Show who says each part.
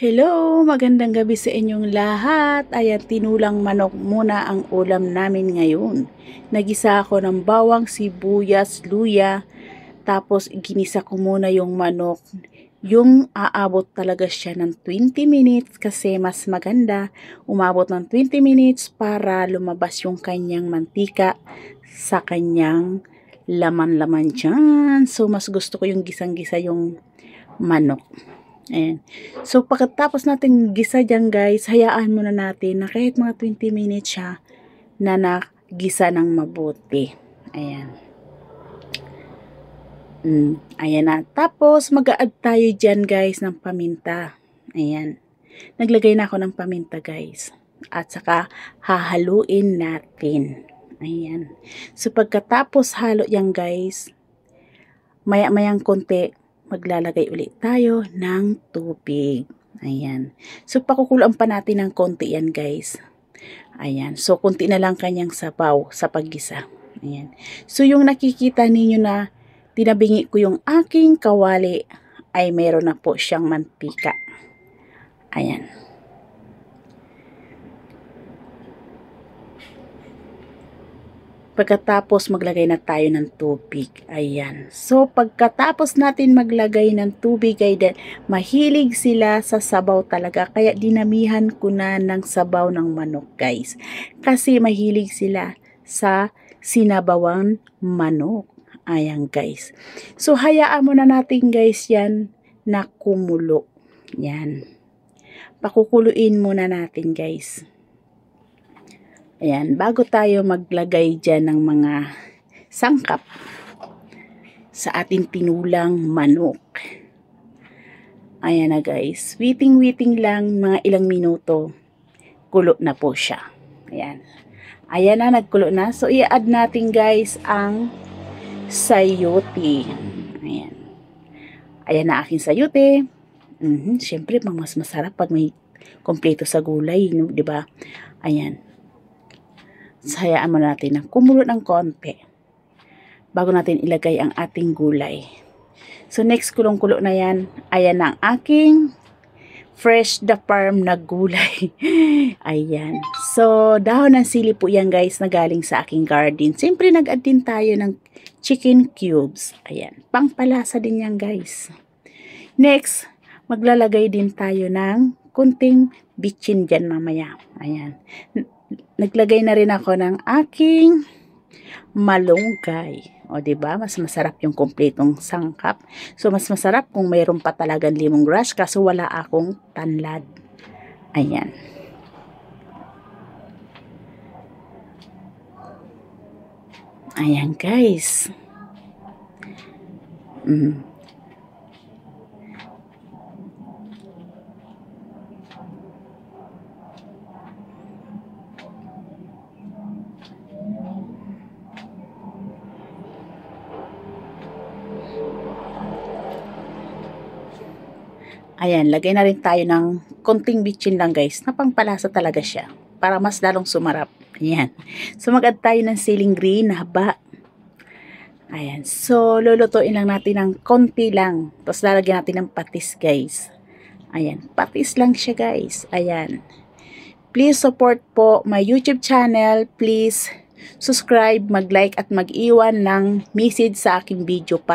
Speaker 1: Hello! Magandang gabi sa inyong lahat. Ayan, tinulang manok muna ang ulam namin ngayon. Nagisa ako ng bawang, sibuyas, luya. Tapos, ginisa ko muna yung manok. Yung aabot talaga siya ng 20 minutes kasi mas maganda umabot ng 20 minutes para lumabas yung kanyang mantika sa kanyang laman-laman dyan. So, mas gusto ko yung gisang-gisa yung manok. Ayan. So, pagkatapos natin gisa dyan guys, hayaan muna natin na kahit mga 20 minutes siya na nagisa ng mabuti. Ayan. Ayan na. Tapos, mag-a-add tayo dyan guys ng paminta. Ayan. Naglagay na ako ng paminta guys. At saka, hahaluin natin. Ayan. So, pagkatapos halo yan guys, maya-mayang konti, maglalagay ulit tayo ng tubig. Ayan. So, pakukuluan pa natin ng konti yan, guys. Ayan. So, konti na lang kanyang sabaw sa paggisa. Ayan. So, yung nakikita ninyo na tinabingi ko yung aking kawali ay meron na po siyang mantika. Ayan. Pagkatapos maglagay na tayo ng tubig. Ayan. So, pagkatapos natin maglagay ng tubig, ay mahilig sila sa sabaw talaga. Kaya dinamihan ko na ng sabaw ng manok, guys. Kasi mahilig sila sa sinabawang manok. Ayan, guys. So, hayaan muna natin, guys, yan na kumulo. Yan. Pakukuluin muna natin, guys. Ayan, bago tayo maglagay dyan ng mga sangkap sa ating tinulang manok. Ayan na guys, waiting lang mga ilang minuto, kulo na po siya. Ayan, ayan na, nagkulo na. So, i-add natin guys ang sayote. Ayan, ayan na aking sayote. Siyempre, mas masarap pag may kompleto sa gulay, no? Diba? Ayan. Hayaan muna natin na kumulo ng konti bago natin ilagay ang ating gulay. So, next kulong-kulo na yan. Ayan na ang aking fresh the farm na gulay. Ayan. So, dahon ng sili po yan guys na galing sa aking garden. Siyempre, nag-add din tayo ng chicken cubes. Ayan. Pangpalasa din yan guys. Next, maglalagay din tayo ng kunting bitchin dyan mamaya. Ayan. Naglagay na rin ako ng aking malunggay. O, diba? Mas masarap yung kompletong sangkap. So, mas masarap kung mayroon pa talagang lemongrass kaso wala akong tanlad. Ayan. Ayan, guys. Ayan, lagay na rin tayo ng konting bitchin lang guys, na pangpalasa talaga siya, para mas lalong sumarap. Ayan. So, mag-add tayo ng siling green na haba. Ayan. So, lulutuin lang natin ng konti lang. Tapos, lalagyan natin ng patis guys. Ayan. Patis lang siya guys. Ayan. Please support po my YouTube channel. Please subscribe, mag-like at mag-iwan ng message sa aking video para